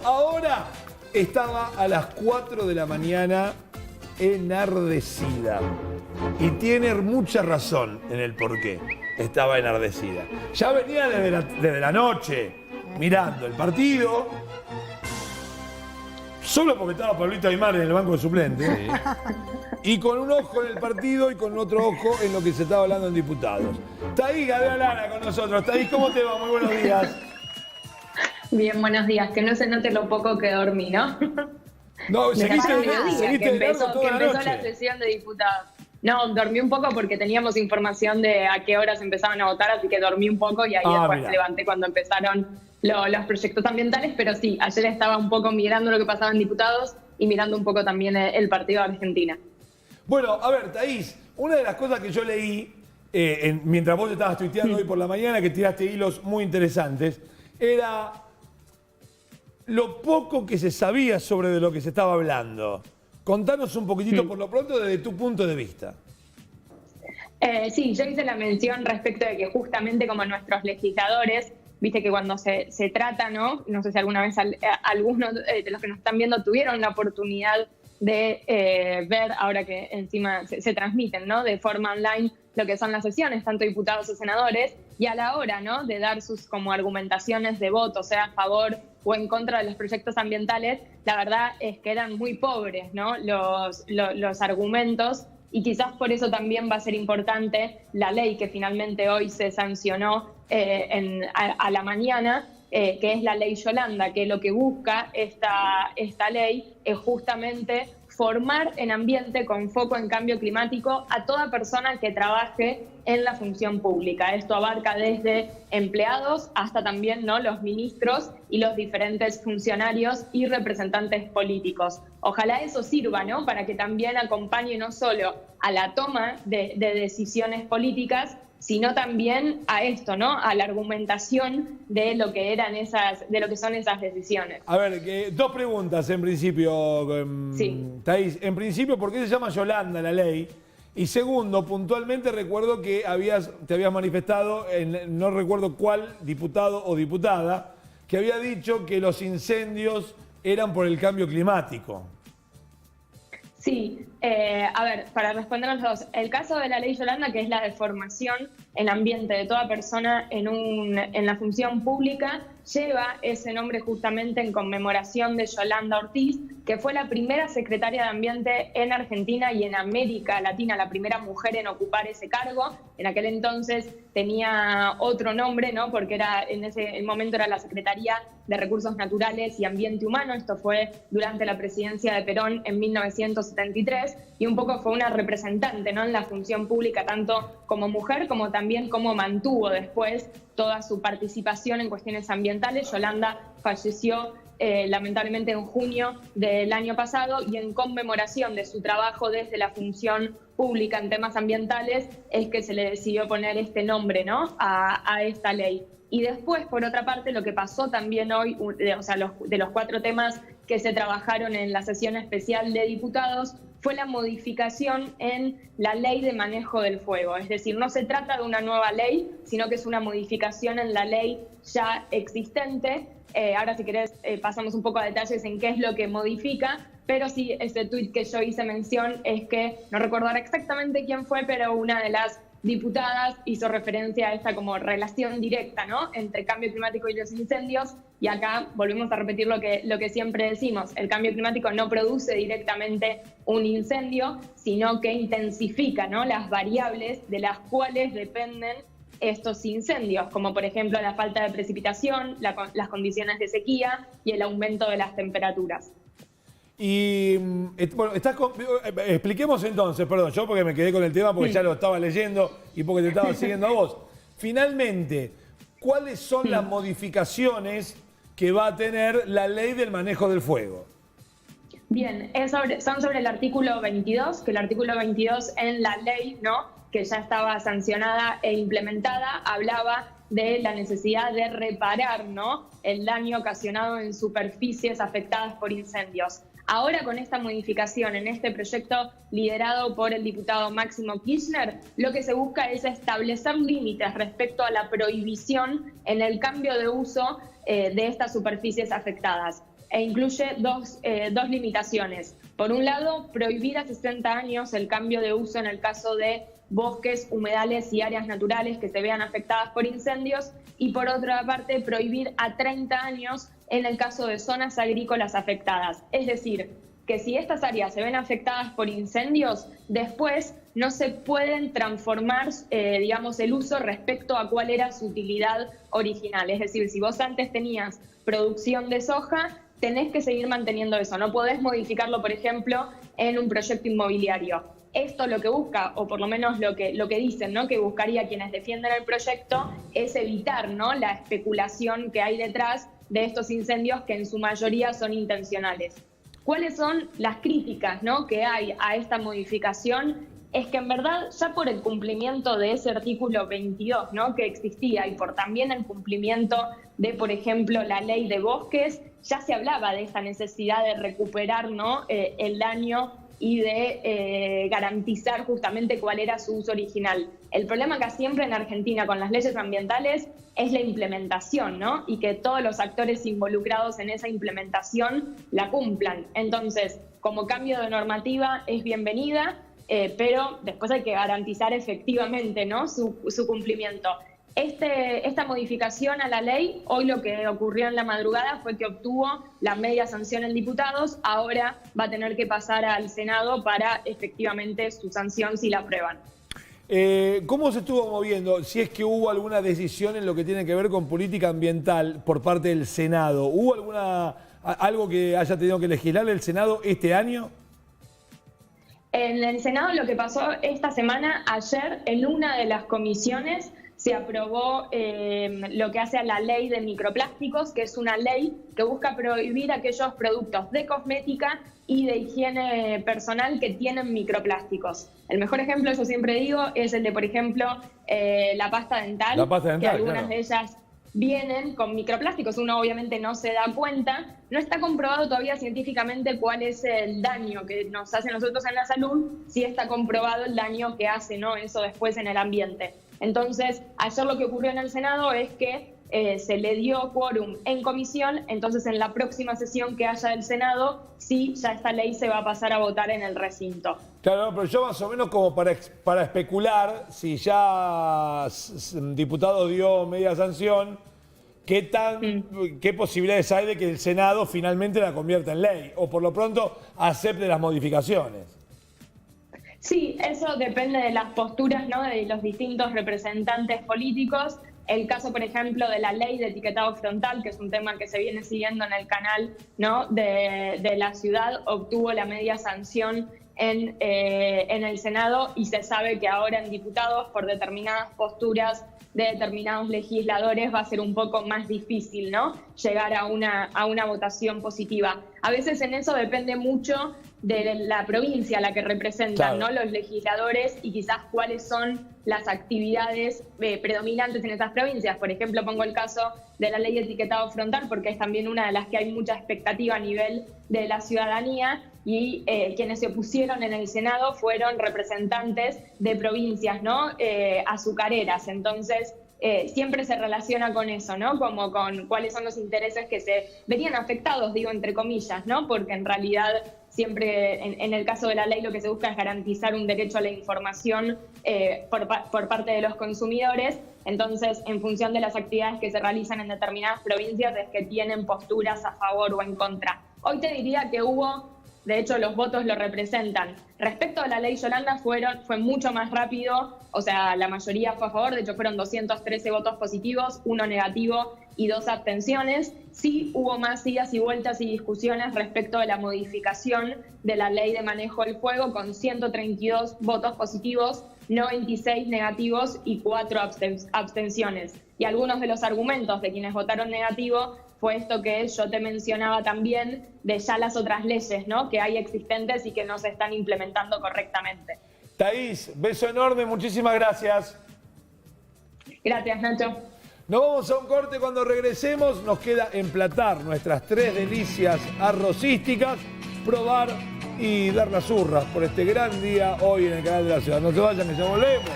Ahora estaba a las 4 de la mañana enardecida. Y tiene mucha razón en el por qué estaba enardecida. Ya venía desde la noche mirando el partido, solo porque estaba Pablito Aymar en el banco de suplentes, sí. Y con un ojo en el partido y con otro ojo en lo que se estaba hablando en diputados. Taís Gabriel Lara con nosotros. Taís, ¿cómo te va? Muy buenos días. Bien, buenos días. Que no se note lo poco que dormí, ¿no? No, seguiste que empezó la la sesión de diputados. No, dormí un poco porque teníamos información de a qué horas empezaban a votar, así que dormí un poco y ahí después me levanté cuando empezaron los proyectos ambientales. Pero sí, ayer estaba un poco mirando lo que pasaba en diputados y mirando un poco también el partido de Argentina. Bueno, a ver, Taís, una de las cosas que yo leí mientras vos estabas tuiteando hoy por la mañana, que tiraste hilos muy interesantes, era lo poco que se sabía sobre de lo que se estaba hablando. Contanos un poquitito, por lo pronto, desde tu punto de vista. Sí, yo hice la mención respecto de que justamente como nuestros legisladores, viste que cuando se trata, ¿no? No sé si alguna vez algunos de los que nos están viendo tuvieron la oportunidad de ver, ahora que encima se transmiten, ¿no? De forma online lo que son las sesiones, tanto diputados o senadores, y a la hora, ¿no? De dar sus como argumentaciones de voto, sea a favor o en contra de los proyectos ambientales, la verdad es que eran muy pobres, ¿no? Los argumentos, y quizás por eso también va a ser importante la ley que finalmente hoy se sancionó a la mañana, que es la ley Yolanda, que lo que busca esta ley es justamente formar en ambiente con foco en cambio climático a toda persona que trabaje en la función pública. Esto abarca desde empleados hasta también, ¿no?, los ministros y los diferentes funcionarios y representantes políticos. Ojalá eso sirva, ¿no?, para que también acompañe no solo a la toma de decisiones políticas, sino también a esto, ¿no?, a la argumentación de lo que son esas decisiones. A ver, dos preguntas en principio, sí. Taís. En principio, ¿por qué se llama Yolanda la ley? Y segundo, puntualmente recuerdo que te habías manifestado, no recuerdo cuál diputado o diputada, que había dicho que los incendios eran por el cambio climático. Sí, a ver, para responder a los dos, el caso de la ley Yolanda, que es la de formación en ambiente de toda persona en la función pública, lleva ese nombre justamente en conmemoración de Yolanda Ortiz, que fue la primera secretaria de Ambiente en Argentina y en América Latina, la primera mujer en ocupar ese cargo. En aquel entonces tenía otro nombre, ¿no?, porque en ese momento era la Secretaría de Recursos Naturales y Ambiente Humano. Esto fue durante la presidencia de Perón en 1973, y un poco fue una representante, ¿no?, en la función pública, tanto como mujer como también como mantuvo después toda su participación en cuestiones ambientales. Yolanda falleció lamentablemente en junio del año pasado, y en conmemoración de su trabajo desde la función pública en temas ambientales es que se le decidió poner este nombre, ¿no?, a esta ley. Y después, por otra parte, lo que pasó también hoy, o sea, de los 4 temas que se trabajaron en la sesión especial de diputados, fue la modificación en la ley de manejo del fuego. Es decir, no se trata de una nueva ley, sino que es una modificación en la ley ya existente. Ahora, si querés, pasamos un poco a detalles en qué es lo que modifica, pero sí, ese tuit que yo hice mención es que, no recuerdo exactamente quién fue, pero una de las diputadas hizo referencia a esta como relación directa, ¿no?, entre cambio climático y los incendios. Y acá volvemos a repetir lo que siempre decimos: el cambio climático no produce directamente un incendio, sino que intensifica, ¿no?, las variables de las cuales dependen estos incendios, como por ejemplo la falta de precipitación, las condiciones de sequía y el aumento de las temperaturas. Y bueno, expliquemos entonces, perdón, yo porque me quedé con el tema porque ya lo estaba leyendo y porque te estaba siguiendo a vos. Finalmente, ¿cuáles son las modificaciones que va a tener la ley del manejo del fuego? Bien, son sobre el artículo 22, que el artículo 22 en la ley, ¿no?, que ya estaba sancionada e implementada, hablaba de la necesidad de reparar, ¿no?, el daño ocasionado en superficies afectadas por incendios. Ahora, con esta modificación en este proyecto liderado por el diputado Máximo Kirchner, lo que se busca es establecer límites respecto a la prohibición en el cambio de uso de estas superficies afectadas. e incluye dos limitaciones. Por un lado, prohibir a 60 años el cambio de uso en el caso de bosques, humedales y áreas naturales que se vean afectadas por incendios, y por otra parte, prohibir a 30 años en el caso de zonas agrícolas afectadas. Es decir, que si estas áreas se ven afectadas por incendios, después no se pueden transformar, digamos, el uso respecto a cuál era su utilidad original. Es decir, si vos antes tenías producción de soja, tenés que seguir manteniendo eso. No podés modificarlo, por ejemplo, en un proyecto inmobiliario. Esto lo que busca, o por lo menos lo que dicen, ¿no?, que buscaría quienes defienden el proyecto, es evitar, ¿no?, la especulación que hay detrás de estos incendios, que en su mayoría son intencionales. ¿Cuáles son las críticas, ¿no?, que hay a esta modificación? Es que en verdad ya por el cumplimiento de ese artículo 22, ¿no?, que existía, y por también el cumplimiento de, por ejemplo, la ley de bosques, ya se hablaba de esta necesidad de recuperar, ¿no?, el daño y de garantizar justamente cuál era su uso original. El problema acá siempre en Argentina con las leyes ambientales es la implementación, ¿no?, y que todos los actores involucrados en esa implementación la cumplan. Entonces, como cambio de normativa es bienvenida, pero después hay que garantizar efectivamente, ¿no?, su cumplimiento. Esta modificación a la ley, hoy lo que ocurrió en la madrugada fue que obtuvo la media sanción en diputados, ahora va a tener que pasar al Senado para efectivamente su sanción si la aprueban. ¿Cómo se estuvo moviendo? Si es que hubo alguna decisión en lo que tiene que ver con política ambiental por parte del Senado, ¿hubo algo que haya tenido que legislar el Senado este año? En el Senado lo que pasó esta semana, ayer, en una de las comisiones, se aprobó lo que hace a la ley de microplásticos, que es una ley que busca prohibir aquellos productos de cosmética y de higiene personal que tienen microplásticos. El mejor ejemplo, yo siempre digo, es el de, por ejemplo, la pasta dental, que algunas de ellas vienen con microplásticos. Uno obviamente no se da cuenta. No está comprobado todavía científicamente cuál es el daño que nos hace a nosotros en la salud, si está comprobado el daño que hace, ¿no?, eso después en el ambiente. Entonces, ayer lo que ocurrió en el Senado es que se le dio quórum en comisión, entonces en la próxima sesión que haya del Senado, sí, ya esta ley se va a pasar a votar en el recinto. Claro, pero yo más o menos como para especular, si ya diputado dio media sanción, ¿qué posibilidades hay de que el Senado finalmente la convierta en ley? O por lo pronto acepte las modificaciones. Sí, eso depende de las posturas, ¿no?, de los distintos representantes políticos. El caso, por ejemplo, de la ley de etiquetado frontal, que es un tema que se viene siguiendo en el canal, ¿no?, de la ciudad, obtuvo la media sanción en el Senado, y se sabe que ahora en diputados, por determinadas posturas de determinados legisladores, va a ser un poco más difícil, ¿no?, llegar a una votación positiva. A veces en eso depende mucho de la provincia a la que representan, ¿no?, los legisladores, y quizás cuáles son las actividades predominantes en esas provincias. Por ejemplo, pongo el caso de la ley de etiquetado frontal, porque es también una de las que hay mucha expectativa a nivel de la ciudadanía, y quienes se opusieron en el Senado fueron representantes de provincias, ¿no?, azucareras. Entonces, siempre se relaciona con eso, ¿no?, como con cuáles son los intereses que se verían afectados, digo entre comillas, ¿no?, porque en realidad siempre en el caso de la ley lo que se busca es garantizar un derecho a la información por parte de los consumidores. Entonces, en función de las actividades que se realizan en determinadas provincias, es que tienen posturas a favor o en contra. Hoy te diría que de hecho los votos lo representan. Respecto a la ley Yolanda fue mucho más rápido, o sea, la mayoría fue a favor, de hecho fueron 213 votos positivos, 1 negativo y 2 abstenciones. Sí hubo más idas y vueltas y discusiones respecto de la modificación de la ley de manejo del fuego, con 132 votos positivos, 96 negativos y 4 abstenciones. Y algunos de los argumentos de quienes votaron negativo fue esto que yo te mencionaba también, de ya las otras leyes, ¿no?, que hay existentes y que no se están implementando correctamente. Thaís, beso enorme, muchísimas gracias. Gracias, Nacho. Nos vamos a un corte. Cuando regresemos nos queda emplatar nuestras 3 delicias arrocísticas, probar y dar las urras por este gran día hoy en el canal de la ciudad. No se vayan, que ya volvemos.